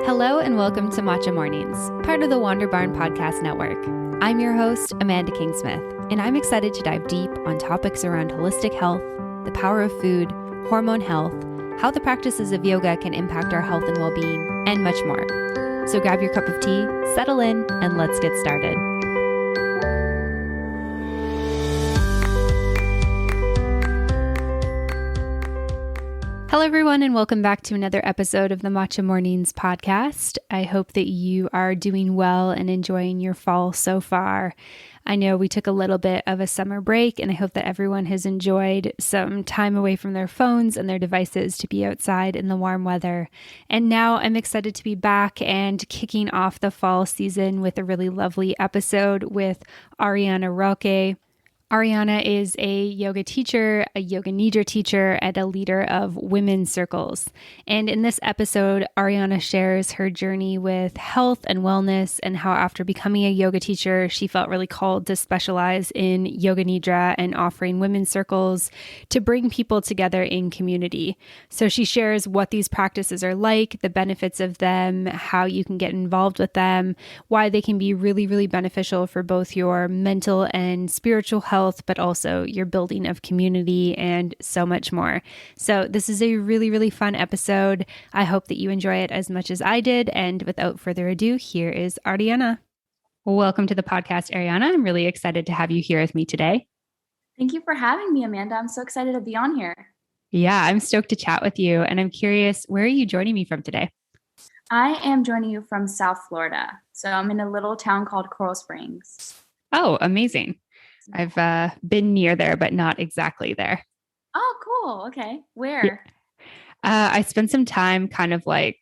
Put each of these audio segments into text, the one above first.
Hello and welcome to Matcha Mornings, part of the Wander Barn Podcast Network. I'm your host, Amanda Kingsmith, and I'm excited to dive deep on topics around holistic health, the power of food, hormone health, how the practices of yoga can impact our health and well-being, and much more. So grab your cup of tea, settle in, and let's get started. Hello, everyone, and welcome back to another episode of the Matcha Mornings podcast. I hope that you are doing well and enjoying your fall so far. I know we took a little bit of a summer break, and I hope that everyone has enjoyed some time away from their phones and their devices to be outside in the warm weather. And now I'm excited to be back and kicking off the fall season with a really lovely episode with Ariana Roque. Ariana is a yoga teacher, a yoga Nidra teacher, and a leader of women's circles. And in this episode, Ariana shares her journey with health and wellness and how after becoming a yoga teacher, she felt really called to specialize in yoga Nidra and offering women's circles to bring people together in community. So she shares what these practices are like, the benefits of them, how you can get involved with them, why they can be really, really beneficial for both your mental and spiritual health, but also your building of community and so much more. So this is a really, really fun episode. I hope that you enjoy it as much as I did. And without further ado, here is Ariana. Welcome to the podcast, Ariana. I'm really excited to have you here with me today. Thank you for having me, Amanda. I'm so excited to be on here. Yeah, I'm stoked to chat with you. And I'm curious, where are you joining me from today? I am joining you from South Florida. So I'm in a little town called Coral Springs. Oh, amazing. I've been near there, but not exactly there. Oh, cool. Okay. Where? I spent some time kind of like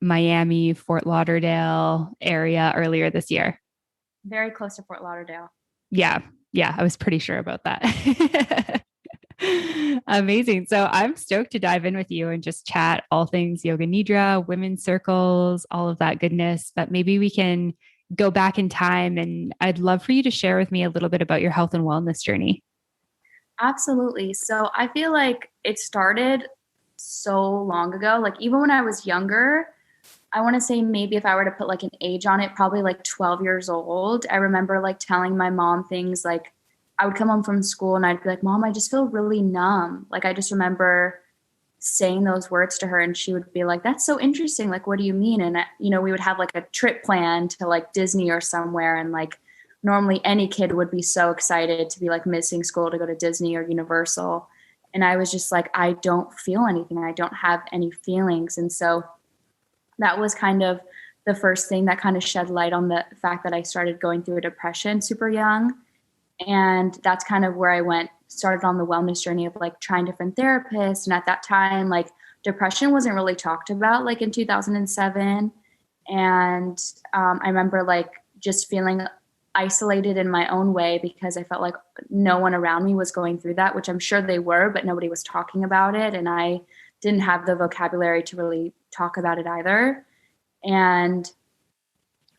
Miami, Fort Lauderdale area earlier this year. Very close to Fort Lauderdale. Yeah. I was pretty sure about that. Amazing. So I'm stoked to dive in with you and just chat all things yoga nidra, women's circles, all of that goodness. But maybe we can go back in time, and I'd love for you to share with me a little bit about your health and wellness journey. Absolutely. So I feel like it started so long ago. Like even when I was younger, I want to say maybe if I were to put like an age on it, probably like 12 years old. I remember like telling my mom things like I would come home from school and I'd be like, Mom, I just feel really numb. Like I just remember saying those words to her and she would be like, that's so interesting. Like, what do you mean? And, we would have like a trip planned to like Disney or somewhere. And like, normally any kid would be so excited to be like missing school to go to Disney or Universal. And I was just like, I don't feel anything. I don't have any feelings. And so that was kind of the first thing that kind of shed light on the fact that I started going through a depression super young. And that's kind of where I started on the wellness journey of like trying different therapists. And at that time, like depression wasn't really talked about like in 2007. And I remember like just feeling isolated in my own way because I felt like no one around me was going through that, which I'm sure they were, but nobody was talking about it. And I didn't have the vocabulary to really talk about it either. And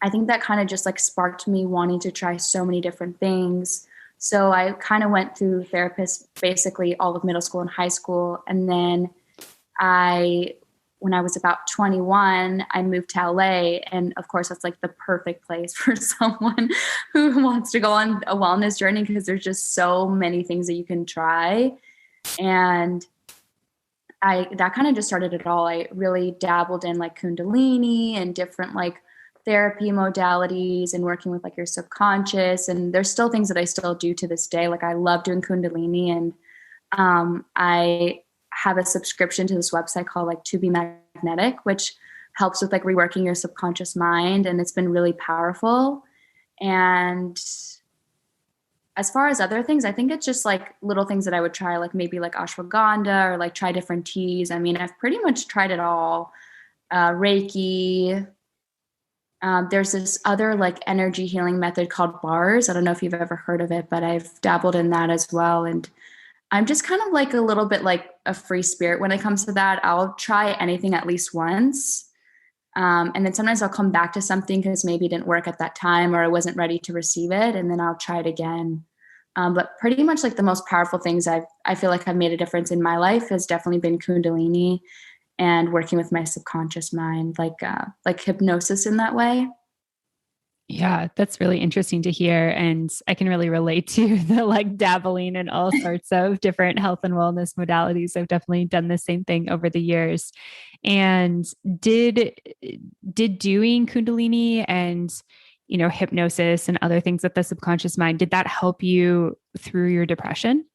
I think that kind of just like sparked me wanting to try so many different things. So I kind of went through therapists basically all of middle school and high school. And then when I was about 21, I moved to LA. And of course, that's like the perfect place for someone who wants to go on a wellness journey because there's just so many things that you can try. And that kind of just started it all. I really dabbled in like Kundalini and different like therapy modalities and working with like your subconscious. And there's still things that I still do to this day. Like I love doing Kundalini, and I have a subscription to this website called like To Be Magnetic, which helps with like reworking your subconscious mind. And it's been really powerful. And as far as other things, I think it's just like little things that I would try, like maybe like ashwagandha or like try different teas. I mean, I've pretty much tried it all. Reiki. There's this other like energy healing method called bars. I don't know if you've ever heard of it, but I've dabbled in that as well. And I'm just kind of like a little bit like a free spirit when it comes to that. I'll try anything at least once. And then sometimes I'll come back to something because maybe it didn't work at that time or I wasn't ready to receive it. And then I'll try it again. But pretty much like the most powerful things I feel like have made a difference in my life has definitely been Kundalini and working with my subconscious mind, like hypnosis in that way. Yeah, that's really interesting to hear. And I can really relate to the like dabbling in all sorts of different health and wellness modalities. I've definitely done the same thing over the years. And did did doing Kundalini and hypnosis and other things with the subconscious mind, did that help you through your depression?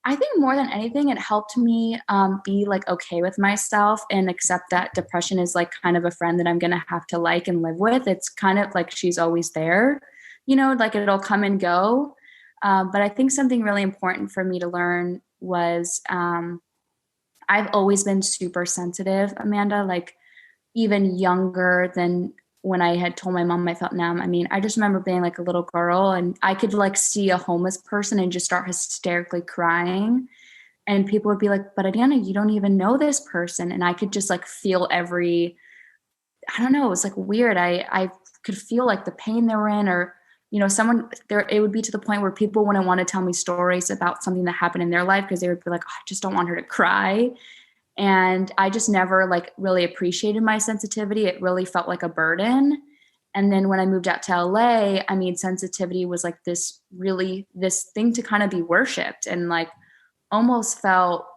I think more than anything, it helped me be like okay with myself and accept that depression is like kind of a friend that I'm going to have to like and live with. It's kind of like she's always there, like it'll come and go. But I think something really important for me to learn was I've always been super sensitive, Amanda, like even younger than when I had told my mom I felt numb. I mean, I just remember being like a little girl and I could like see a homeless person and just start hysterically crying. And people would be like, but Ariana, you don't even know this person. And I could just like feel I don't know, it was like weird. I could feel like the pain they were in, or, someone there, it would be to the point where people wouldn't want to tell me stories about something that happened in their life because they would be like, oh, I just don't want her to cry. And I just never like really appreciated my sensitivity. It really felt like a burden. And then when I moved out to LA, I mean, sensitivity was like this thing to kind of be worshiped and like almost felt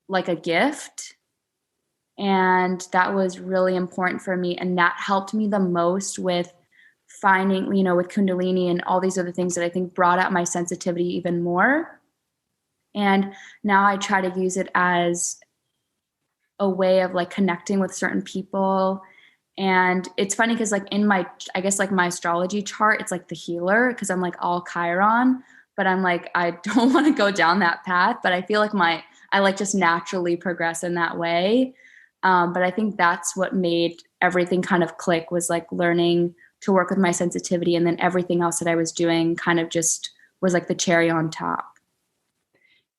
like a gift. And that was really important for me. And that helped me the most with finding, with Kundalini and all these other things that I think brought out my sensitivity even more. And now I try to use it as a way of like connecting with certain people. And it's funny because like in I guess like my astrology chart, it's like the healer because I'm like all Chiron, but I'm like, I don't want to go down that path, but I feel like I like just naturally progress in that way. But I think that's what made everything kind of click, was like learning to work with my sensitivity. And then everything else that I was doing kind of just was like the cherry on top.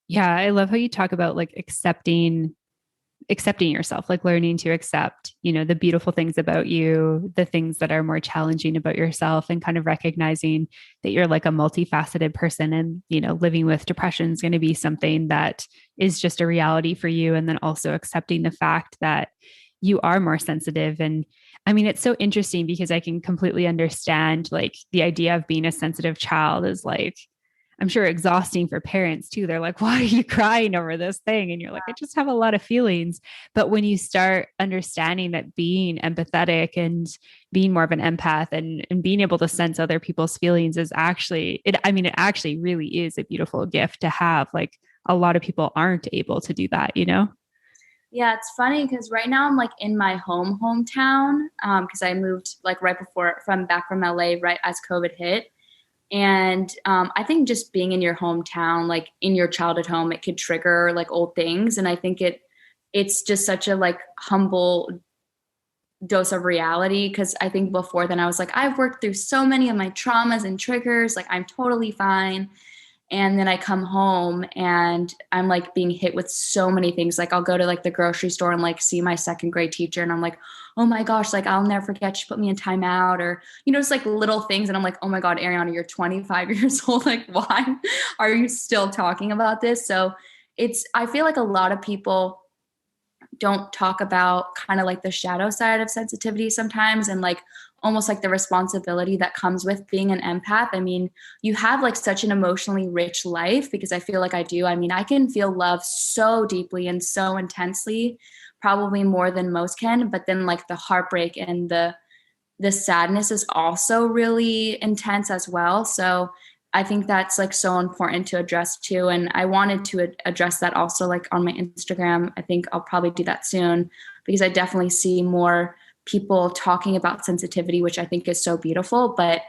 Yeah, I love how you talk about like accepting yourself, like learning to accept, the beautiful things about you, the things that are more challenging about yourself, and kind of recognizing that you're like a multifaceted person, and, living with depression is going to be something that is just a reality for you. And then also accepting the fact that you are more sensitive. And I mean, it's so interesting because I can completely understand like the idea of being a sensitive child is like, I'm sure exhausting for parents too. They're like, why are you crying over this thing? And you're like, I just have a lot of feelings. But when you start understanding that being empathetic and being more of an empath and being able to sense other people's feelings is actually, it actually really is a beautiful gift to have. Like a lot of people aren't able to do that. Yeah, it's funny because right now I'm like in my hometown because I moved like right before back from LA right as COVID hit. And I think just being in your hometown, like in your childhood home, it could trigger like old things. And I think it's just such a like humble dose of reality. Cause I think before then I was like, I've worked through so many of my traumas and triggers, like I'm totally fine. And then I come home and I'm like being hit with so many things. Like I'll go to like the grocery store and like see my second grade teacher and I'm like, oh my gosh, like I'll never forget she put me in timeout, or, it's like little things. And I'm like, oh my God, Ariana, you're 25 years old. Like, why are you still talking about this? So I feel like a lot of people don't talk about kind of like the shadow side of sensitivity sometimes, and like almost like the responsibility that comes with being an empath. I mean, you have like such an emotionally rich life, because I feel like I do. I mean, I can feel love so deeply and so intensely, probably more than most can, but then like the heartbreak and the sadness is also really intense as well. So I think that's like so important to address too. And I wanted to address that also like on my Instagram. I think I'll probably do that soon, because I definitely see more people talking about sensitivity, which I think is so beautiful, but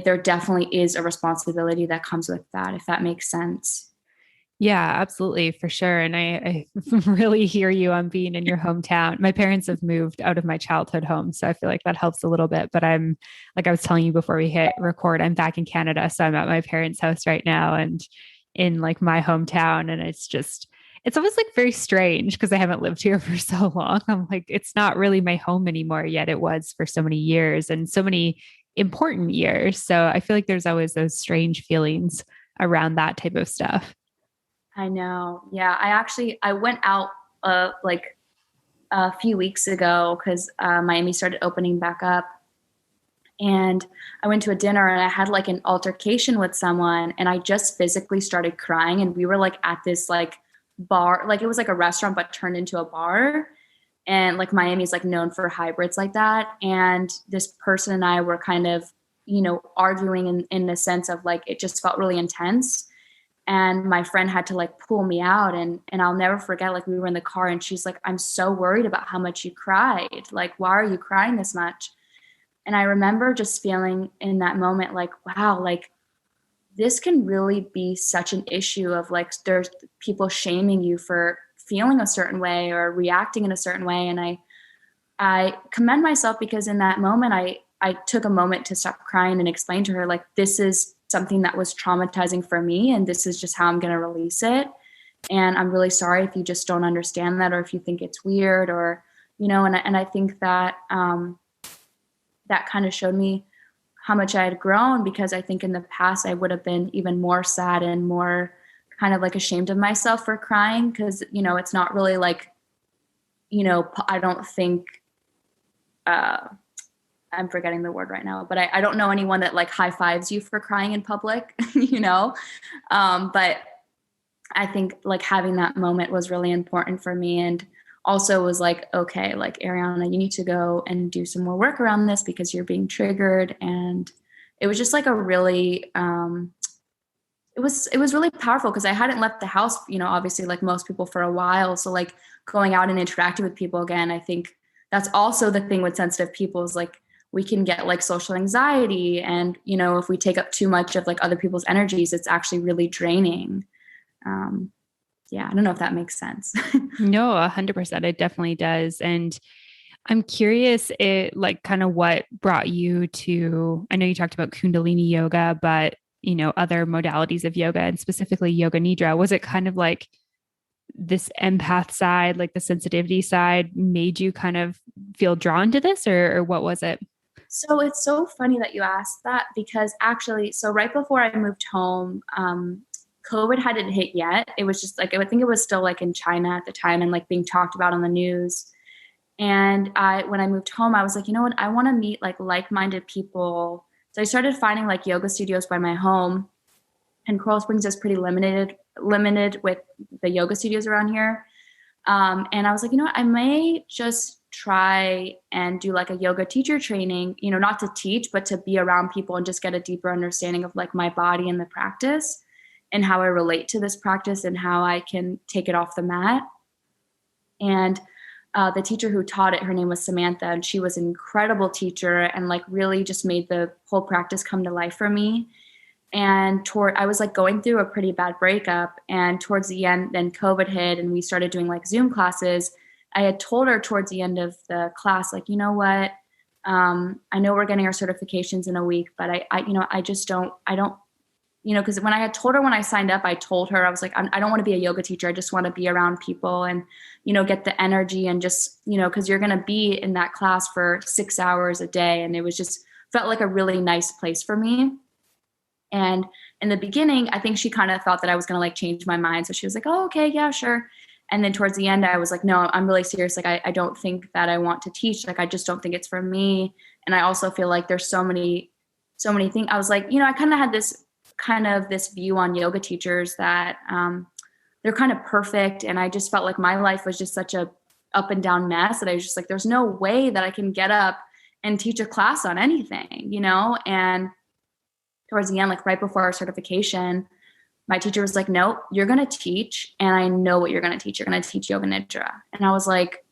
there definitely is a responsibility that comes with that, if that makes sense. Yeah, absolutely, for sure. And I really hear you on being in your hometown. My parents have moved out of my childhood home, so I feel like that helps a little bit. But I'm, like I was telling you before we hit record, I'm back in Canada. So I'm at my parents' house right now and in like my hometown. And it's always like very strange because I haven't lived here for so long. I'm like, it's not really my home anymore, yet it was for so many years and so many important years. So I feel like there's always those strange feelings around that type of stuff. I know. Yeah. I went out like a few weeks ago because Miami started opening back up. And I went to a dinner and I had like an altercation with someone and I just physically started crying. And we were like at this like bar, like it was like a restaurant, but turned into a bar. And like Miami's like known for hybrids like that. And this person and I were kind of, arguing in the sense of like, it just felt really intense. And my friend had to like pull me out and I'll never forget, like we were in the car and she's like, I'm so worried about how much you cried. Like, why are you crying this much? And I remember just feeling in that moment, like, wow, like this can really be such an issue of like, there's people shaming you for feeling a certain way or reacting in a certain way. And I commend myself because in that moment, I took a moment to stop crying and explain to her, like, this is something that was traumatizing for me. And this is just how I'm going to release it. And I'm really sorry if you just don't understand that, or if you think it's weird or, and I think that, that kind of showed me how much I had grown, because I think in the past I would have been even more sad and more kind of like ashamed of myself for crying. Cause it's not really like, I don't think, I'm forgetting the word right now, but I don't know anyone that like high fives you for crying in public, but I think like having that moment was really important for me. And also was like, okay, like Ariana, you need to go and do some more work around this because you're being triggered. And it was just like a really, it was really powerful because I hadn't left the house, obviously like most people for a while. So like going out and interacting with people again, I think that's also the thing with sensitive people is like, we can get like social anxiety. And, if we take up too much of like other people's energies, it's actually really draining. Yeah, I don't know if that makes sense. No, 100%. It definitely does. And I'm curious, like kind of what brought you to, I know you talked about Kundalini yoga, but other modalities of yoga and specifically yoga nidra. Was it kind of like this empath side, like the sensitivity side made you kind of feel drawn to this, or what was it? So it's so funny that you asked that because actually, so right before I moved home, COVID hadn't hit yet. It was just like, I think it was still like in China at the time and like being talked about on the news. And when I moved home, I was like, you know what? I want to meet like like-minded people. So I started finding like yoga studios by my home, and Coral Springs is pretty limited with the yoga studios around here. And I was like, you know what? I may just try and do like a yoga teacher training, not to teach, but to be around people and just get a deeper understanding of like my body and the practice and how I relate to this practice and how I can take it off the mat. And the teacher who taught it, her name was Samantha, and she was an incredible teacher and like really just made the whole practice come to life for me. And I was like going through a pretty bad breakup, and towards the end, then COVID hit and we started doing like Zoom classes. I had told her towards the end of the class, like, you know what? I know we're getting our certifications in a week, but I just don't, because when I had told her when I signed up, I told her, I was like, I don't want to be a yoga teacher. I just want to be around people and, get the energy and just, because you're going to be in that class for 6 hours a day. And it was just felt like a really nice place for me. And in the beginning, I think she kind of thought that I was going to like change my mind. So she was like, oh, okay, yeah, sure. And then towards the end, I was like, no, I'm really serious. Like, I don't think that I want to teach. Like, I just don't think it's for me. And I also feel like there's so many things. I was like, I kind of had this view on yoga teachers that they're kind of perfect. And I just felt like my life was just such a up and down mess that I was just like, there's no way that I can get up and teach a class on anything, and towards the end, like right before our certification, my teacher was like, no, you're going to teach. And I know what you're going to teach. You're going to teach yoga nidra. And I was like,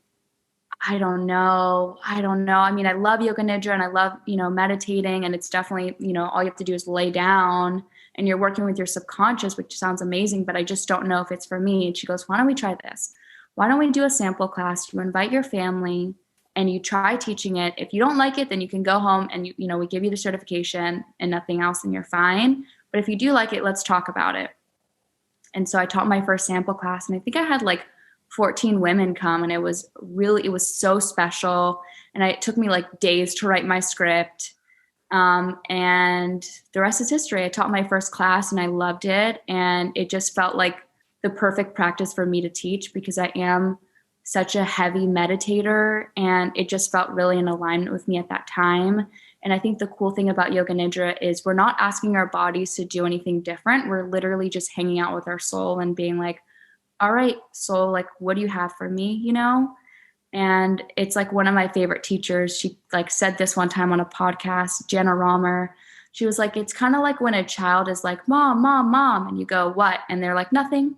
I don't know. I mean, I love yoga nidra and I love, meditating, and it's definitely, all you have to do is lay down and you're working with your subconscious, which sounds amazing, but I just don't know if it's for me. And she goes, why don't we try this? Why don't we do a sample class? You invite your family and you try teaching it. If you don't like it, then you can go home and we give you the certification and nothing else and you're fine. But if you do like it, let's talk about it. And so I taught my first sample class, and I think I had like 14 women come, and it was so special. And it took me like days to write my script. And the rest is history. I taught my first class and I loved it. And it just felt like the perfect practice for me to teach, because I am such a heavy meditator, and it just felt really in alignment with me at that time. And I think the cool thing about Yoga Nidra is we're not asking our bodies to do anything different. We're literally just hanging out with our soul and being like, all right, soul, like, what do you have for me? You know? And it's like one of my favorite teachers. She like said this one time on a podcast, Jana Romer. She was like, it's kind of like when a child is like, mom, mom, mom. And you go, what? And they're like, nothing.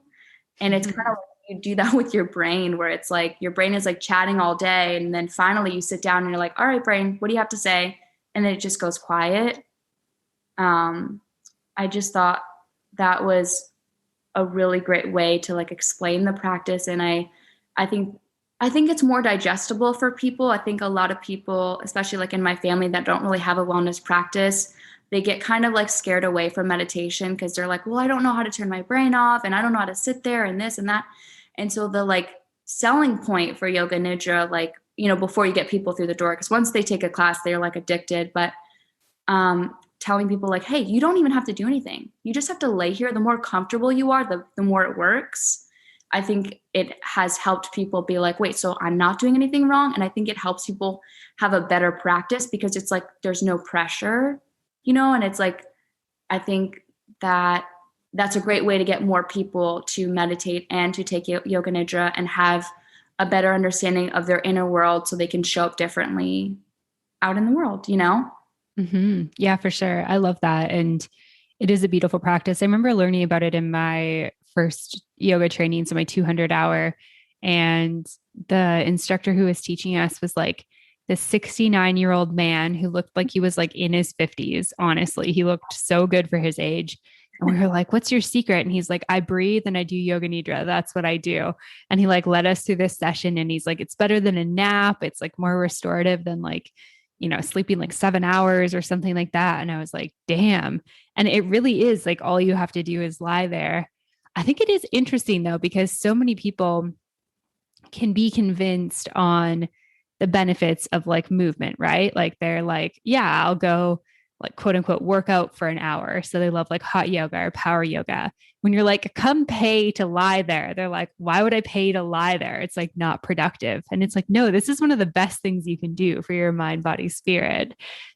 And it's kind of like you do that with your brain, where it's like your brain is like chatting all day. And then finally you sit down and you're like, all right, brain, what do you have to say? And then it just goes quiet. I just thought that was a really great way to like explain the practice. And I think it's more digestible for people. I think a lot of people, especially like in my family that don't really have a wellness practice, they get kind of like scared away from meditation because they're like, well, I don't know how to turn my brain off and I don't know how to sit there and this and that. And so the like selling point for Yoga Nidra, like, you know, before you get people through the door, because once they take a class, they're like addicted, but telling people like, hey, you don't even have to do anything. You just have to lay here. The more comfortable you are, the more it works. I think it has helped people be like, wait, so I'm not doing anything wrong. And I think it helps people have a better practice because it's like there's no pressure, you know, and it's like, I think that that's a great way to get more people to meditate and to take Yoga Nidra and have a better understanding of their inner world so they can show up differently out in the world, you know? Mm-hmm. Yeah, for sure. I love that. And it is a beautiful practice. I remember learning about it in my first yoga training, so my 200-hour. And the instructor who was teaching us was like this 69-year-old man who looked like he was like in his 50s. Honestly, he looked so good for his age. And we were like, what's your secret? And he's like, I breathe and I do Yoga Nidra. That's what I do. And he like led us through this session and he's like, it's better than a nap. It's like more restorative than like, you know, sleeping like 7 hours or something like that. And I was like, damn. And it really is like all you have to do is lie there. I think it is interesting though, because so many people can be convinced on the benefits of like movement, right? Like they're like, yeah, I'll go like quote unquote work out for an hour. So they love like hot yoga or power yoga. When you're like, come pay to lie there, they're like, why would I pay to lie there? It's like not productive. And it's like, no, this is one of the best things you can do for your mind, body, spirit.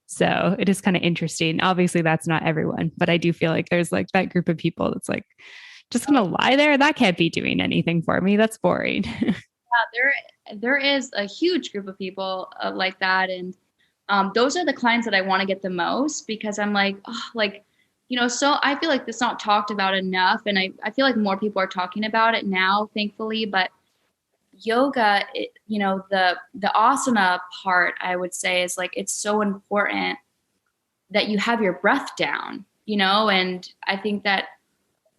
So it is kind of interesting. Obviously, that's not everyone, but I do feel like there's like that group of people that's like, just going to lie there. That can't be doing anything for me. That's boring. There is a huge group of people like that. And those are the clients that I want to get the most because I'm like, oh, like, you know, so I feel like this not talked about enough. And I feel like more people are talking about it now, thankfully, but yoga, you know, the asana part, I would say is like, it's so important that you have your breath down, you know, and I think that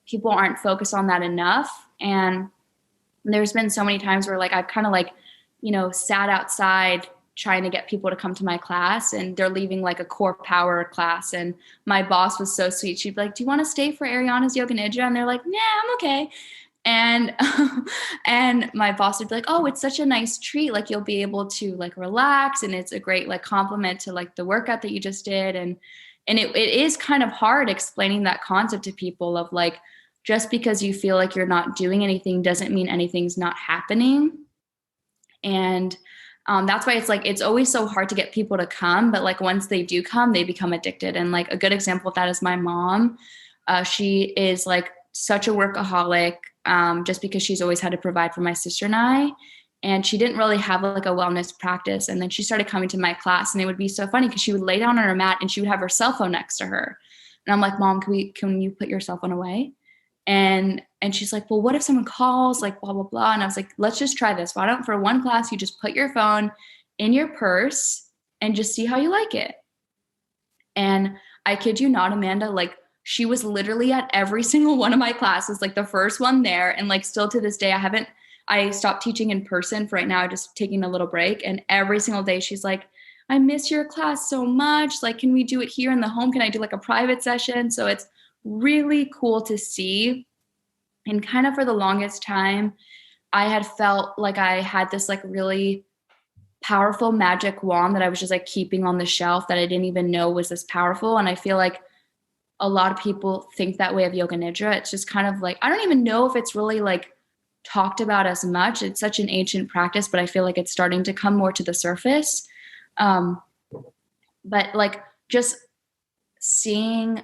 people aren't focused on that enough. And there's been so many times where like, I've kind of like, you know, sat outside trying to get people to come to my class and they're leaving like a core power class. And my boss was so sweet. She'd be like, do you want to stay for Ariana's Yoga Nidra? And they're like, nah, I'm okay. And, and my boss would be like, oh, it's such a nice treat. Like you'll be able to like relax. And it's a great like compliment to like the workout that you just did. And it is kind of hard explaining that concept to people of like, just because you feel like you're not doing anything doesn't mean anything's not happening. And that's why it's like, it's always so hard to get people to come, but like once they do come, they become addicted. And like a good example of that is my mom. She is like such a workaholic just because she's always had to provide for my sister and I. And she didn't really have like a wellness practice. And then she started coming to my class and it would be so funny because she would lay down on her mat and she would have her cell phone next to her. And I'm like, Mom, can you put your cell phone away? And she's like, well, what if someone calls, like blah, blah, blah. And I was like, let's just try this. Why don't for one class, you just put your phone in your purse and just see how you like it. And I kid you not, Amanda, like she was literally at every single one of my classes, like the first one there. And like still to this day, I stopped teaching in person for right now, just taking a little break. And every single day she's like, I miss your class so much. Like, can we do it here in the home? Can I do like a private session? So it's really cool to see. And kind of for the longest time, I had felt like I had this like really powerful magic wand that I was just like keeping on the shelf that I didn't even know was this powerful. And I feel like a lot of people think that way of Yoga Nidra. It's just kind of like, I don't even know if it's really like talked about as much. It's such an ancient practice, but I feel like it's starting to come more to the surface. But like just seeing,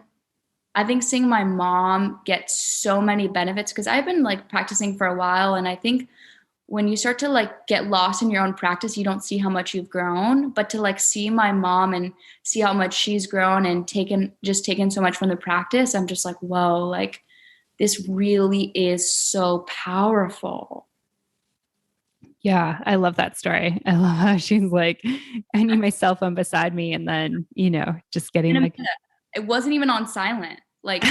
I think seeing my mom get so many benefits, because I've been like practicing for a while. And I think when you start to like get lost in your own practice, you don't see how much you've grown. But to like see my mom and see how much she's grown and taken so much from the practice, I'm just like, whoa, like this really is so powerful. Yeah, I love that story. I love how she's like, I need my cell phone beside me. And then, just getting like, It wasn't even on silent, like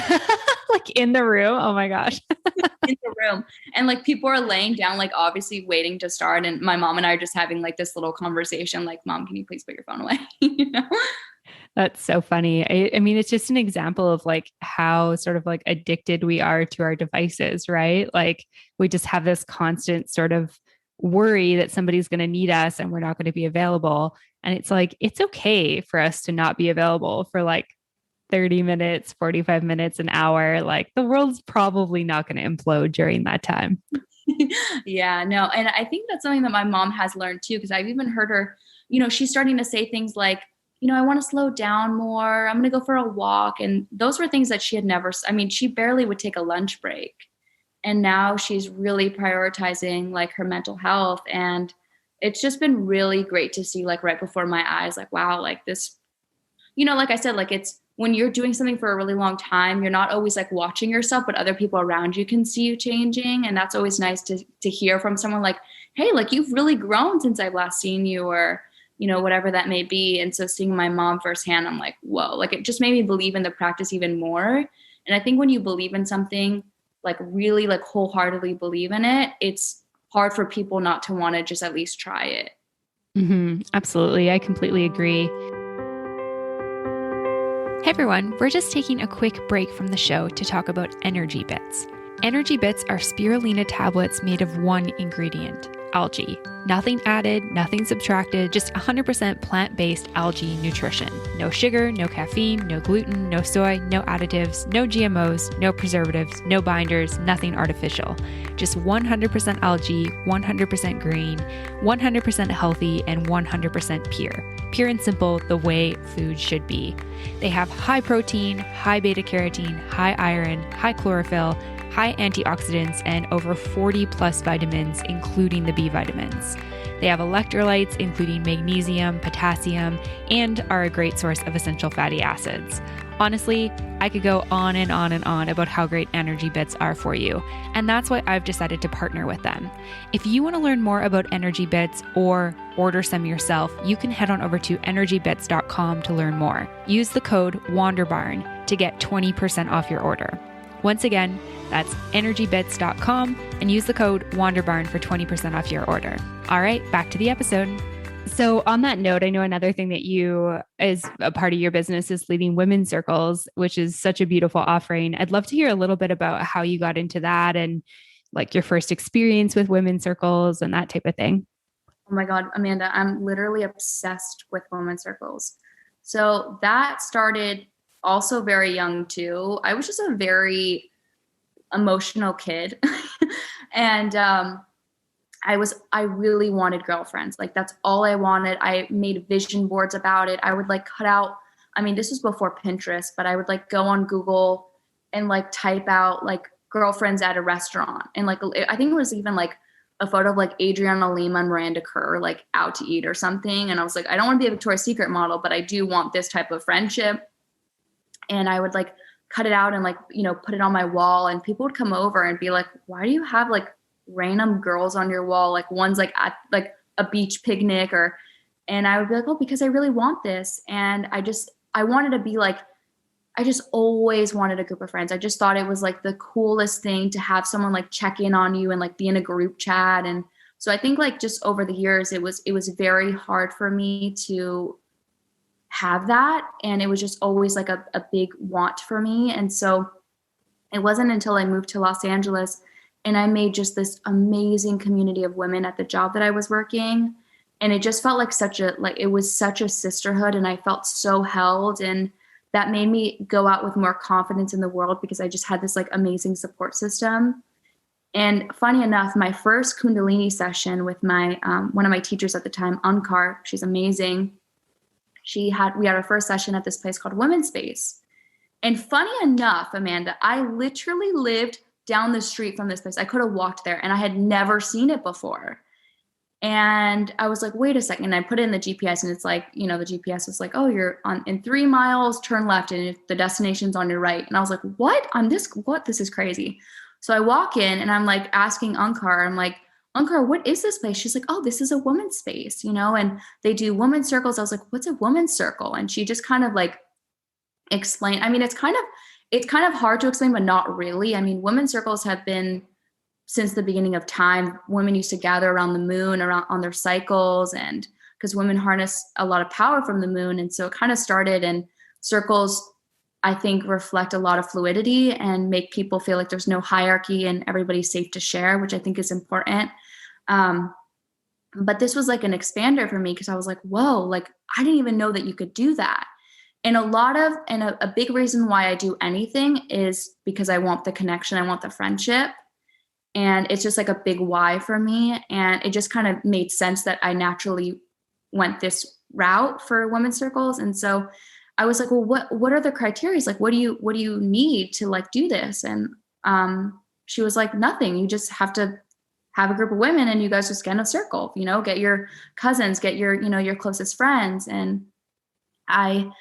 like in the room. Oh my gosh. in the room. And like people are laying down, like obviously waiting to start. And my mom and I are just having like this little conversation, like, Mom, can you please put your phone away? That's so funny. I mean, it's just an example of like how sort of like addicted we are to our devices, right? Like we just have this constant sort of worry that somebody's going to need us and we're not going to be available. And it's like, it's okay for us to not be available for like 30 minutes, 45 minutes, an hour. Like the world's probably not going to implode during that time. Yeah, no. And I think that's something that my mom has learned too, because I've even heard her, she's starting to say things like, I want to slow down more. I'm going to go for a walk. And those were things that she had never, I mean, she barely would take a lunch break. And now she's really prioritizing like her mental health. And it's just been really great to see like right before my eyes, like, wow, like this, like I said, like it's when you're doing something for a really long time, you're not always like watching yourself, but other people around you can see you changing. And that's always nice to hear from someone like, hey, like you've really grown since I've last seen you, or, whatever that may be. And so seeing my mom firsthand, I'm like, whoa, like it just made me believe in the practice even more. And I think when you believe in something, like really like wholeheartedly believe in it, it's hard for people not to want to just at least try it. Mm-hmm. Absolutely. I completely agree. Hey everyone, we're just taking a quick break from the show to talk about Energy Bits. Energy Bits are spirulina tablets made of one ingredient, algae. Nothing added, nothing subtracted, just 100% plant-based algae nutrition. No sugar, no caffeine, no gluten, no soy, no additives, no GMOs, no preservatives, no binders, nothing artificial. Just 100% algae, 100% green, 100% healthy, and 100% pure. Pure and simple, the way food should be. They have high protein, high beta carotene, high iron, high chlorophyll, high antioxidants, and over 40 plus vitamins, including the B vitamins. They have electrolytes, including magnesium, potassium, and are a great source of essential fatty acids. Honestly, I could go on and on and on about how great Energy Bits are for you, and that's why I've decided to partner with them. If you want to learn more about Energy Bits or order some yourself, you can head on over to energybits.com to learn more. Use the code WANDERBARN to get 20% off your order. Once again, that's energybits.com and use the code WANDERBARN for 20% off your order. All right, back to the episode. So on that note, I know another thing that you, as a part of your business, is leading women's circles, which is such a beautiful offering. I'd love to hear a little bit about how you got into that and like your first experience with women's circles and that type of thing. Oh my God, Amanda, I'm literally obsessed with women's circles. So that started also very young too. I was just a very emotional kid. And I really wanted girlfriends. Like that's all I wanted. I made vision boards about it. I would like cut out, this was before Pinterest, but I would like go on Google and like type out like girlfriends at a restaurant. And like, I think it was even like a photo of like Adriana Lima and Miranda Kerr, like out to eat or something. And I was like, I don't want to be a Victoria's Secret model, but I do want this type of friendship. And I would like cut it out and like, put it on my wall, and people would come over and be like, why do you have like random girls on your wall? Like one's like at like a beach picnic and I would be like, oh, because I really want this. And I wanted to be like, I just always wanted a group of friends. I just thought it was like the coolest thing to have someone like check in on you and like be in a group chat. And so I think like just over the years, it was very hard for me to have that. And it was just always like a big want for me. And so it wasn't until I moved to Los Angeles and I made just this amazing community of women at the job that I was working. And it just felt like it was such a sisterhood, and I felt so held. And that made me go out with more confidence in the world because I just had this like amazing support system. And funny enough, my first Kundalini session with my one of my teachers at the time, Ankar, she's amazing. We had our first session at this place called Women's Space. And funny enough, Amanda, I literally lived down the street from this place. I could have walked there, and I had never seen it before. And I was like, wait a second. And I put it in the GPS, and it's like, the GPS was like, oh, you're in 3 miles, turn left, and the destination's on your right. And I was like, what? This is crazy. So I walk in, and I'm like asking Ankar, I'm like, Ankar, what is this place? She's like, oh, this is a woman's space, and they do women's circles. I was like, what's a women's circle? And she just kind of like explained. I mean, it's kind of hard to explain, but not really. I mean, women's circles have been since the beginning of time. Women used to gather around the moon on their cycles, and because women harness a lot of power from the moon. And so it kind of started, and circles, I think, reflect a lot of fluidity and make people feel like there's no hierarchy and everybody's safe to share, which I think is important. But this was like an expander for me, because I was like, whoa, like I didn't even know that you could do that. And a big reason why I do anything is because I want the connection. I want the friendship. And it's just like a big why for me. And it just kind of made sense that I naturally went this route for women's circles. And so I was like, well, what are the criteria? Like, what do you need to like do this? And she was like, nothing. You just have to have a group of women, and you guys just get in a circle, get your cousins, get your, your closest friends. And I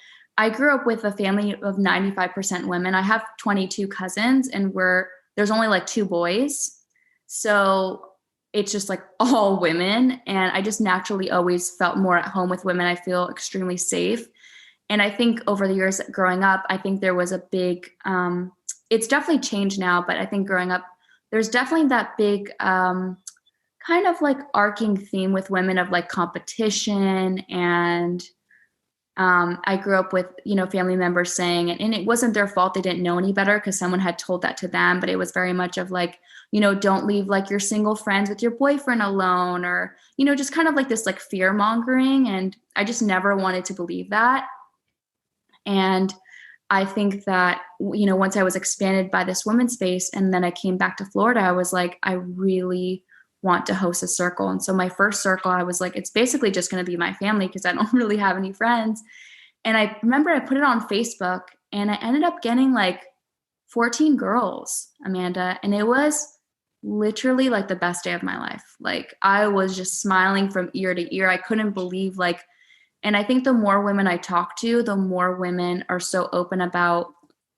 grew up with a family of 95% women. I have 22 cousins, and there's only like 2 boys. So it's just like all women. And I just naturally always felt more at home with women. I feel extremely safe. And I think over the years growing up, I think there was a big, it's definitely changed now, but I think growing up, there's definitely that big kind of like arcing theme with women of like competition. And I grew up with, family members saying, and it wasn't their fault. They didn't know any better because someone had told that to them, but it was very much of like, don't leave like your single friends with your boyfriend alone, or, just kind of like this like fear mongering. And I just never wanted to believe that. And I think that, once I was expanded by this women's space, and then I came back to Florida, I was like, I really want to host a circle. And so my first circle, I was like, it's basically just going to be my family, because I don't really have any friends. And I remember I put it on Facebook, and I ended up getting like 14 girls, Amanda. And it was literally like the best day of my life. Like I was just smiling from ear to ear. I couldn't believe and I think the more women I talk to, the more women are so open about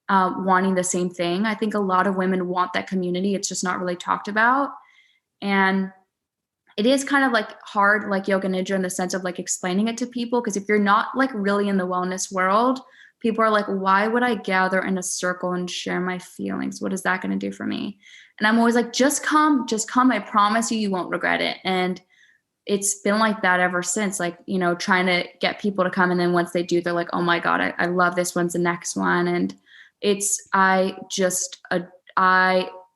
wanting the same thing. I think a lot of women want that community. It's just not really talked about. And it is kind of like hard, like yoga nidra, in the sense of like explaining it to people. Because if you're not like really in the wellness world, people are like, why would I gather in a circle and share my feelings? What is that going to do for me? And I'm always like, just come. I promise you won't regret it. And it's been like that ever since, like, trying to get people to come. And then once they do, they're like, oh my God, I love this one's the next one. And I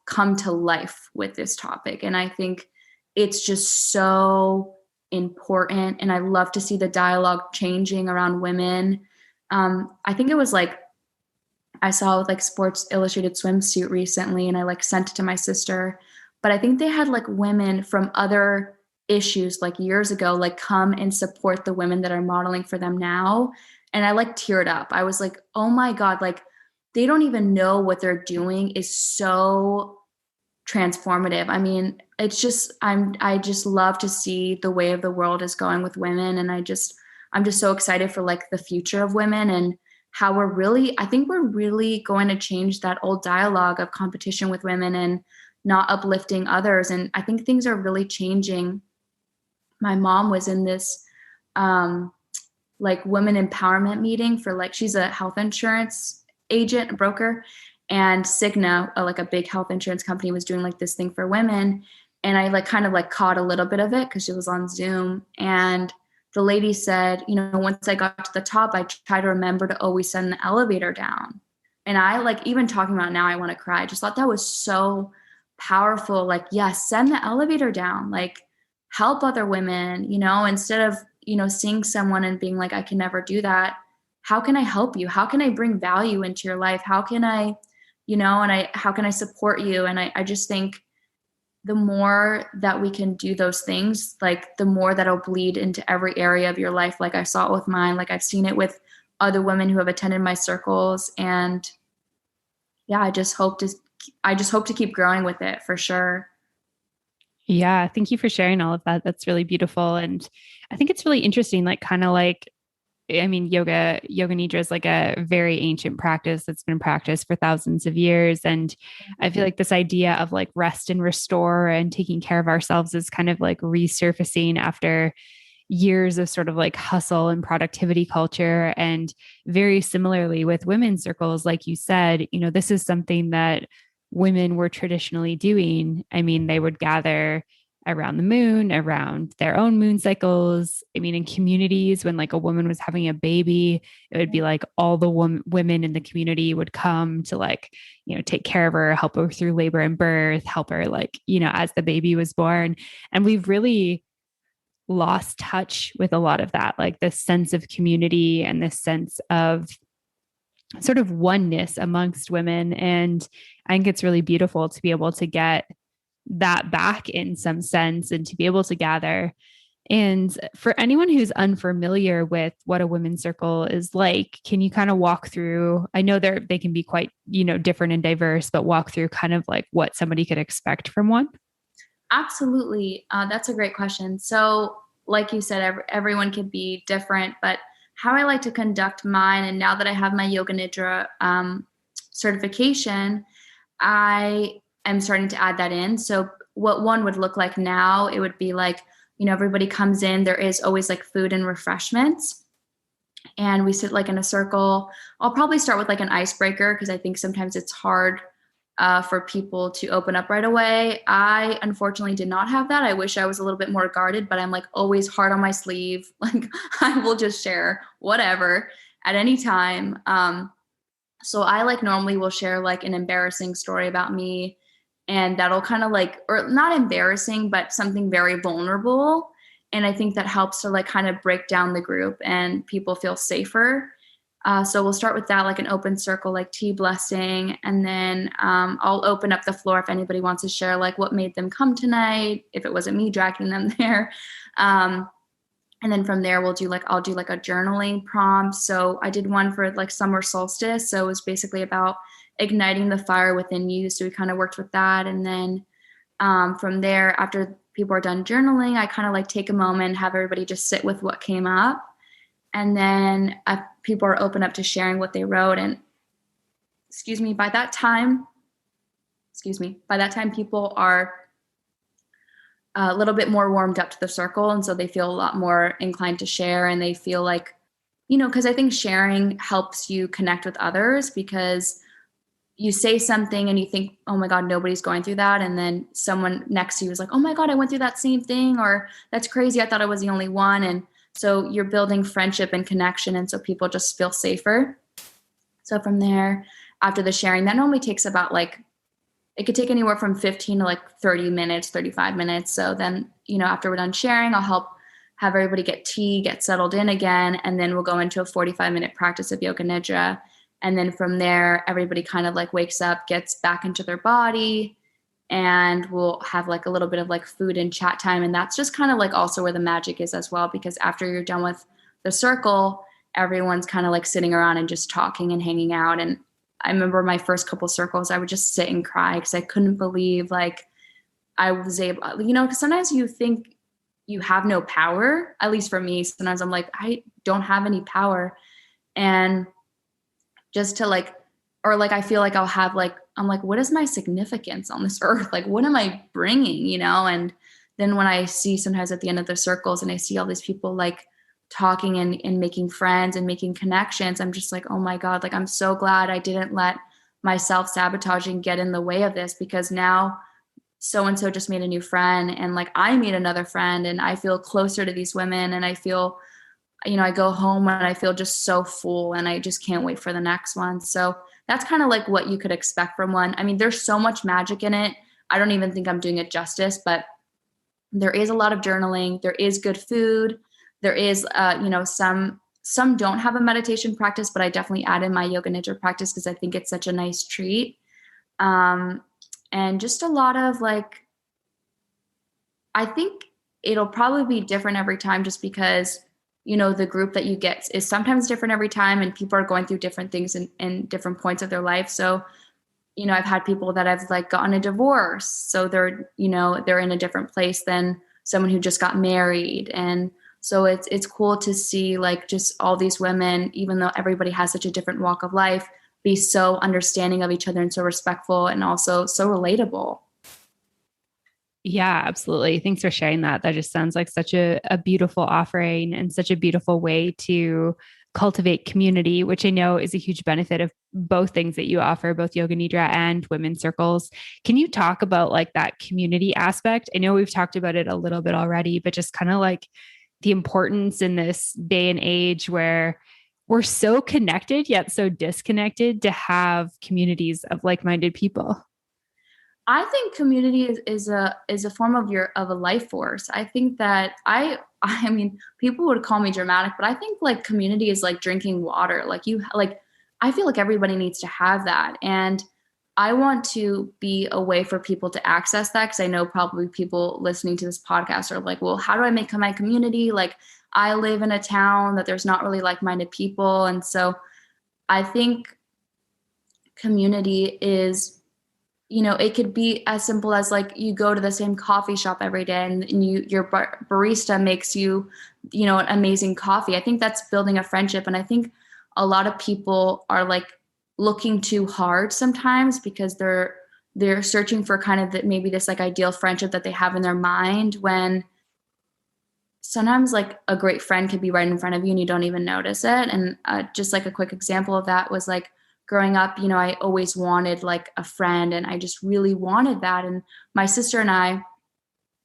come to life with this topic. And I think it's just so important. And I love to see the dialogue changing around women. I think it was like, I saw like Sports Illustrated swimsuit recently, and I like sent it to my sister, but I think they had like women from other issues like years ago, like come and support the women that are modeling for them now. And I like teared up. I was like, oh my God, like they don't even know what they're doing is so transformative. I mean, it's just, I just love to see the way of the world is going with women. And I'm just so excited for like the future of women, and how I think we're really going to change that old dialogue of competition with women and not uplifting others. And I think things are really changing. My mom was in this like women empowerment meeting for like, she's a health insurance agent, a broker, and Cigna, like a big health insurance company, was doing like this thing for women. And I like kind of like caught a little bit of it because she was on Zoom. And the lady said, once I got to the top, I try to remember to always send the elevator down. And I like, even talking about it now, I want to cry. I just thought that was so powerful. Like, yes, send the elevator down, like help other women, instead of, seeing someone and being like, I can never do that. How can I help you? How can I bring value into your life? How can I, how can I support you? And I just think the more that we can do those things, like the more that'll bleed into every area of your life. Like I saw it with mine, like I've seen it with other women who have attended my circles. And yeah, I just hope to keep growing with it for sure. Yeah, thank you for sharing all of that. That's really beautiful. And I think it's really interesting, like kind of like I mean, yoga nidra is like a very ancient practice that's been practiced for thousands of years. And I feel like this idea of like rest and restore and taking care of ourselves is kind of like resurfacing after years of sort of like hustle and productivity culture. And very similarly with women's circles, like you said, this is something that women were traditionally doing. I mean, they would gather around the moon, around their own moon cycles. I mean, in communities, when like a woman was having a baby, it would be like all the women in the community would come to like, take care of her, help her through labor and birth, help her like, as the baby was born. And we've really lost touch with a lot of that, like this sense of community and this sense of sort of oneness amongst women. And I think it's really beautiful to be able to get that back in some sense and to be able to gather. And for anyone who's unfamiliar with what a women's circle is like, can you kind of walk through? I know they can be quite, different and diverse, but walk through kind of like what somebody could expect from one. Absolutely. That's a great question. So, like you said, everyone can be different, but how I like to conduct mine, and now that I have my Yoga Nidra certification, I am starting to add that in. So, what one would look like now, it would be like, everybody comes in, there is always like food and refreshments, and we sit like in a circle. I'll probably start with like an icebreaker because I think sometimes it's hard for people to open up right away. I unfortunately did not have that. I wish I was a little bit more guarded, but I'm like always hard on my sleeve. Like I will just share whatever at any time. So I like normally will share like an embarrassing story about me, and that'll kind of like, or not embarrassing, but something very vulnerable. And I think that helps to like kind of break down the group and people feel safer. So we'll start with that, like an open circle, like tea blessing. And then I'll open up the floor if anybody wants to share, like what made them come tonight, if it wasn't me dragging them there. And then from there, I'll do like a journaling prompt. So I did one for like summer solstice. So it was basically about igniting the fire within you. So we kind of worked with that. And then from there, after people are done journaling, I kind of like take a moment, have everybody just sit with what came up. And then people are open up to sharing what they wrote. And by that time, people are a little bit more warmed up to the circle. And so they feel a lot more inclined to share, and they feel like, because I think sharing helps you connect with others, because you say something and you think, oh my God, nobody's going through that. And then someone next to you is like, oh my God, I went through that same thing, or that's crazy, I thought I was the only one. And so you're building friendship and connection. And so people just feel safer. So from there, after the sharing, that normally takes about like, it could take anywhere from 15 to like 30 minutes, 35 minutes. So then, after we're done sharing, I'll help have everybody get tea, get settled in again. And then we'll go into a 45-minute practice of Yoga Nidra. And then from there, everybody kind of like wakes up, gets back into their body, and we'll have like a little bit of like food and chat time. And that's just kind of like also where the magic is as well, because after you're done with the circle, everyone's kind of like sitting around and just talking and hanging out. And I remember my first couple circles, I would just sit and cry because I couldn't believe like I was able, because sometimes you think you have no power. At least for me, sometimes I'm like, I don't have any power. And just to like, or like, I feel like I'll have like, I'm like, what is my significance on this earth? Like, what am I bringing, And then when I see sometimes at the end of the circles and I see all these people like talking and making friends and making connections, I'm just like, oh my God, like, I'm so glad I didn't let my self-sabotaging get in the way of this, because now so-and-so just made a new friend, and like I made another friend, and I feel closer to these women, and I feel, I go home and I feel just so full, and I just can't wait for the next one. So that's kind of like what you could expect from one. I mean, there's so much magic in it. I don't even think I'm doing it justice, but there is a lot of journaling. There is good food. There is, some don't have a meditation practice, but I definitely add in my Yoga Nidra practice because I think it's such a nice treat. And just a lot of like I think it'll probably be different every time just because, you know, the group that you get is sometimes different every time and people are going through different things in different points of their life. So, you know, I've had people that have like gotten a divorce. So they're, you know, they're in a different place than someone who just got married. And so it's cool to see like just all these women, even though everybody has such a different walk of life, be so understanding of each other and so respectful and also so relatable. Yeah, absolutely. Thanks for sharing that. That just sounds like such a beautiful offering and such a beautiful way to cultivate community, which I know is a huge benefit of both things that you offer, both yoga nidra and women's circles. Can you talk about like that community aspect? I know we've talked about it a little bit already, but just kind of like the importance in this day and age where we're so connected yet so disconnected to have communities of like-minded people. I think community is a form of a life force. I think that I mean people would call me dramatic, but I think like community is like drinking water. Like you like I feel like everybody needs to have that. And I want to be a way for people to access that because I know probably people listening to this podcast are like, well, how do I make my community? Like I live in a town that there's not really like-minded people. And so I think community is, you know, it could be as simple as like you go to the same coffee shop every day and your barista makes you, you know, an amazing coffee. I think that's building a friendship. And I think a lot of people are like looking too hard sometimes because they're searching for kind of maybe this like ideal friendship that they have in their mind when sometimes like a great friend could be right in front of you and you don't even notice it. And just like a quick example of that was like growing up, you know, I always wanted like a friend and I just really wanted that. And my sister and I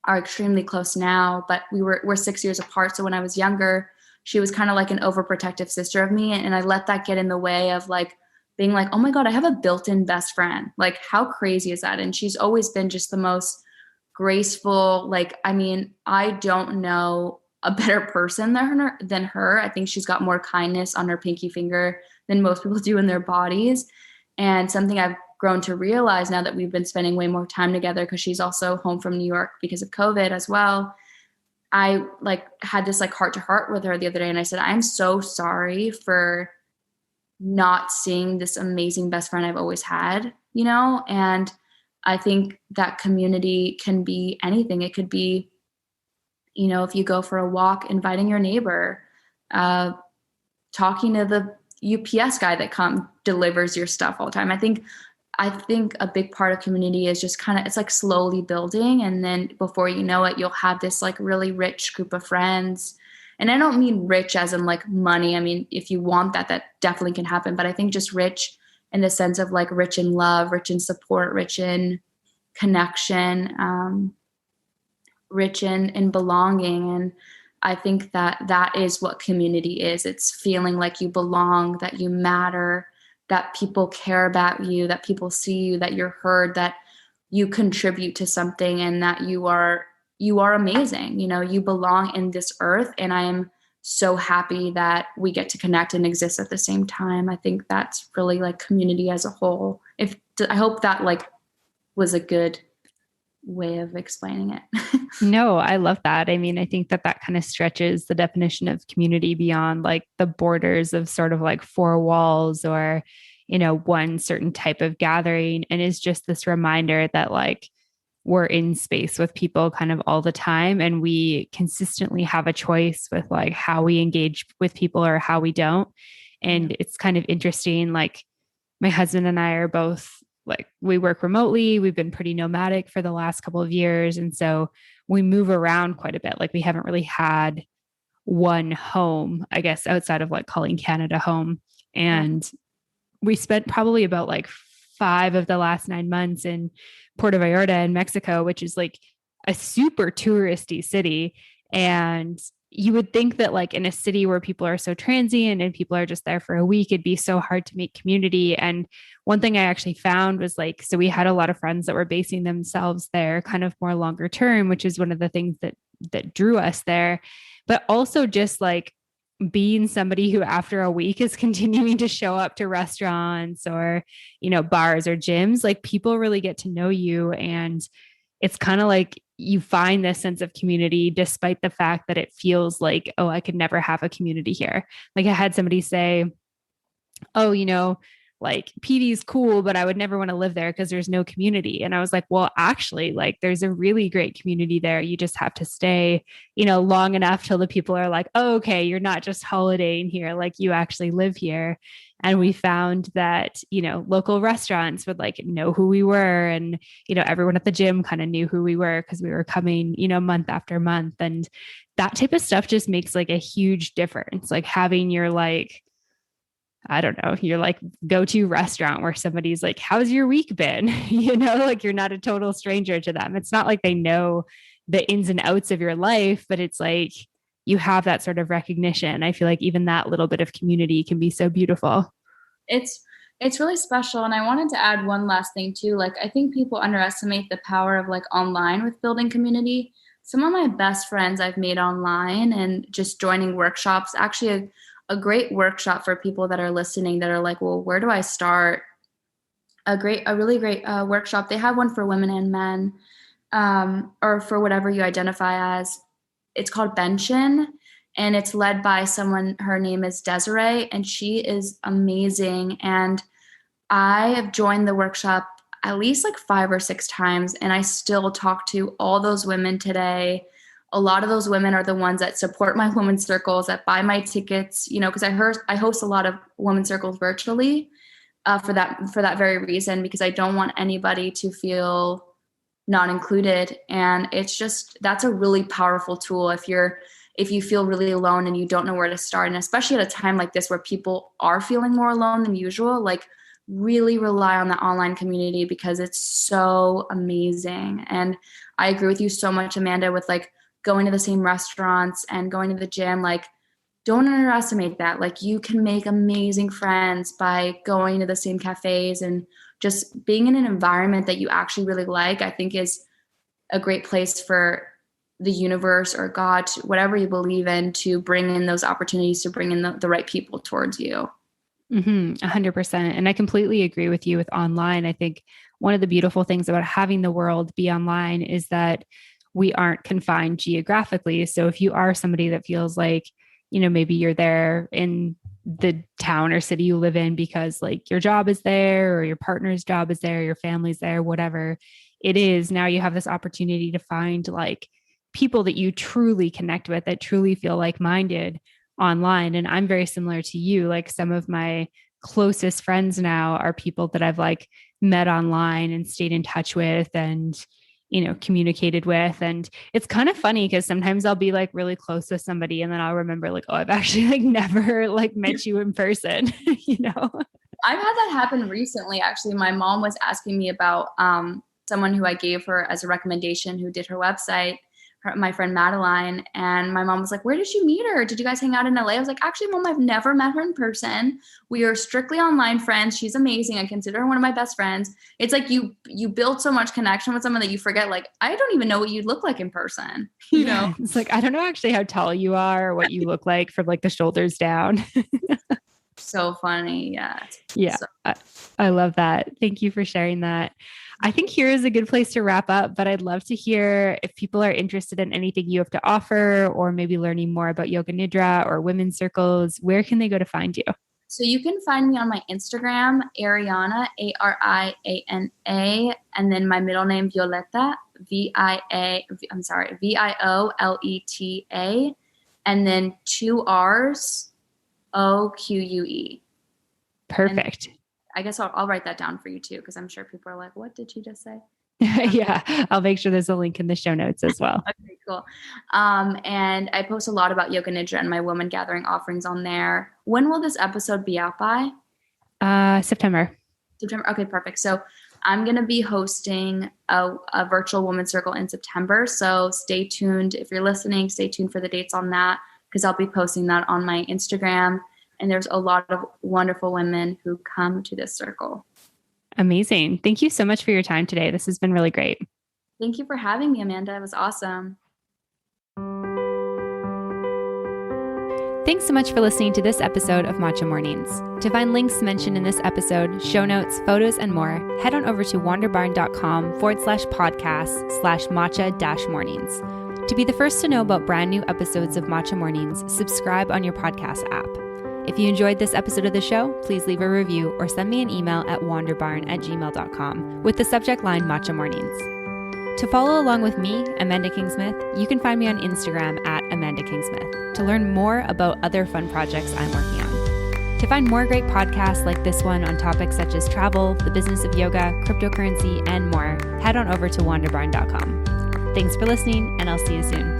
are extremely close now, but we're 6 years apart. So when I was younger, she was kind of like an overprotective sister of me. And I let that get in the way of like being like, oh my God, I have a built-in best friend. Like how crazy is that? And she's always been just the most graceful. Like, I mean, I don't know a better person than her. I think she's got more kindness on her pinky finger than most people do in their bodies. And something I've grown to realize now that we've been spending way more time together because she's also home from New York because of COVID as well. I like had this like heart to heart with her the other day and I said, I'm so sorry for not seeing this amazing best friend I've always had, you know? And I think that community can be anything. It could be, you know, if you go for a walk, inviting your neighbor, uh, talking to the UPS guy that delivers your stuff all the time. I think a big part of community is just kind of it's like slowly building, and then before you know it, you'll have this like really rich group of friends. And I don't mean rich as in like money. I mean, if you want that, that definitely can happen. But I think just rich in the sense of like rich in love, rich in support, rich in connection, rich in belonging. And I think that that is what community is. It's feeling like you belong, that you matter, that people care about you, that people see you, that you're heard, that you contribute to something and that you are amazing. You know, you belong in this earth. And I am so happy that we get to connect and exist at the same time. I think that's really like community as a whole. I hope that like was a good way of explaining it. No, I love that. I mean, I think that that kind of stretches the definition of community beyond like the borders of sort of like four walls or, you know, one certain type of gathering. And is just this reminder that like we're in space with people kind of all the time. And we consistently have a choice with like how we engage with people or how we don't. And it's kind of interesting. Like my husband and I are both like, we work remotely. We've been pretty nomadic for the last couple of years. And so we move around quite a bit. Like we haven't really had one home, I guess, outside of like calling Canada home. And we spent probably about like 5 of the last 9 months in Puerto Vallarta in Mexico, which is like a super touristy city. And you would think that like in a city where people are so transient and people are just there for a week, it'd be so hard to make community. And one thing I actually found was like, so we had a lot of friends that were basing themselves there kind of more longer term, which is one of the things that drew us there. But also just like being somebody who after a week is continuing to show up to restaurants or, you know, bars or gyms, like people really get to know you. And it's kind of like you find this sense of community despite the fact that it feels like, oh, I could never have a community here. Like I had somebody say, oh, like PD is cool, but I would never want to live there because there's no community. And I was like, well, actually, like there's a really great community there. You just have to stay, long enough till the people are like, oh, okay, you're not just holidaying here, like you actually live here. And we found that, local restaurants would like know who we were. And, everyone at the gym kind of knew who we were because we were coming, month after month. And that type of stuff just makes like a huge difference. Like having your like, I don't know, your like go-to restaurant where somebody's like, how's your week been? Like you're not a total stranger to them. It's not like they know the ins and outs of your life, but it's like you have that sort of recognition. I feel like even that little bit of community can be so beautiful. It's really special. And I wanted to add one last thing too. Like, I think people underestimate the power of like online with building community. Some of my best friends I've made online and just joining workshops, actually a great workshop for people that are listening that are like, well, where do I start? A really great workshop. They have one for women and men, or for whatever you identify as. It's called Benchin, and it's led by someone, her name is Desiree, and she is amazing. And I have joined the workshop at least like 5 or 6 times, and I still talk to all those women today. A lot of those women are the ones that support my women's circles, that buy my tickets, because I host a lot of women's circles virtually for that very reason, because I don't want anybody to feel not included. And that's a really powerful tool if you feel really alone and you don't know where to start. And especially at a time like this where people are feeling more alone than usual, like really rely on the online community because it's so amazing. And I agree with you so much, Amanda, with like going to the same restaurants and going to the gym. Like, don't underestimate that. Like, you can make amazing friends by going to the same cafes, and just being in an environment that you actually really like, I think is a great place for the universe or God, whatever you believe in, to bring in those opportunities, to bring in the right people towards you. 100%. And I completely agree with you with online. I think one of the beautiful things about having the world be online is that we aren't confined geographically. So if you are somebody that feels like, maybe you're there in the town or city you live in because like your job is there or your partner's job is there, your family's there, whatever it is, now you have this opportunity to find like people that you truly connect with, that truly feel like-minded online. And I'm very similar to you. Like some of my closest friends now are people that I've like met online and stayed in touch with and communicated with. And it's kind of funny because sometimes I'll be like really close with somebody and then I'll remember like, oh, I've actually like never like met you in person, I've had that happen recently. Actually, my mom was asking me about someone who I gave her as a recommendation who did her website, my friend Madeline. And my mom was like, where did you meet her? Did you guys hang out in LA? I was like, actually, Mom, I've never met her in person. We are strictly online friends. She's amazing. I consider her one of my best friends. It's like you build so much connection with someone that you forget, like, I don't even know what you look like in person. Yeah, it's like, I don't know actually how tall you are or what you look like from like the shoulders down. So funny. Yeah. Yeah. So. I love that. Thank you for sharing that. I think here is a good place to wrap up, but I'd love to hear if people are interested in anything you have to offer or maybe learning more about Yoga Nidra or women's circles, where can they go to find you? So you can find me on my Instagram, Ariana, Ariana, and then my middle name, Violeta, Violeta, and then 2 R's, Oque. Perfect. And I guess I'll write that down for you too, because I'm sure people are like, what did you just say? Yeah, I'll make sure there's a link in the show notes as well. Okay, cool. And I post a lot about Yoga Nidra and my woman gathering offerings on there. When will this episode be out by? September. Okay, perfect. So I'm going to be hosting a virtual women's circle in September. So stay tuned. If you're listening, stay tuned for the dates on that, because I'll be posting that on my Instagram. And there's a lot of wonderful women who come to this circle. Amazing. Thank you so much for your time today. This has been really great. Thank you for having me, Amanda. It was awesome. Thanks so much for listening to this episode of Matcha Mornings. To find links mentioned in this episode, show notes, photos, and more, head on over to wanderbarn.com/podcast/matcha-mornings. To be the first to know about brand new episodes of Matcha Mornings, subscribe on your podcast app. If you enjoyed this episode of the show, please leave a review or send me an email at wanderbarn@gmail.com with the subject line Matcha Mornings. To follow along with me, Amanda Kingsmith, you can find me on Instagram at Amanda Kingsmith to learn more about other fun projects I'm working on. To find more great podcasts like this one on topics such as travel, the business of yoga, cryptocurrency, and more, head on over to wanderbarn.com. Thanks for listening, and I'll see you soon.